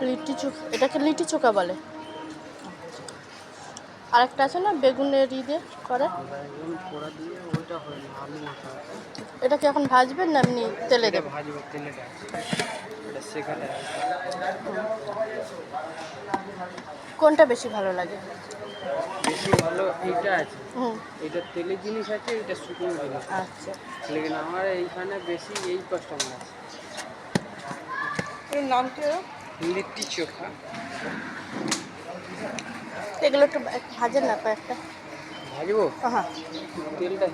লিট্টি চোখা, এটাকে লিট্টি চোখা বলে। আরেকটা আছে না বেগুনের দিয়ে করে, বেগুন পোড়া দিয়ে ওইটা হয় না, আলু মাখা। এটা কি এখন ভাজবেন না এমনি তেলে এটা দেবেন? ভাজবো তেলে, এটা শেখাতে হবে। কোনটা বেশি ভালো লাগে? বেশি ভালো এইটা আছে, হুম, এটা তেলের জিনিস আছে, এটা শুকনো জিনিস আছে। আচ্ছা। লেকিন আমার এইখানে বেশি এই কাস্টমার আছে। এর নাম কি ওর? লিট্টি চোখা। এগুলো একটু ভাজেন না কয়েকটা। ভাজবো হ্যাঁ। তেলটা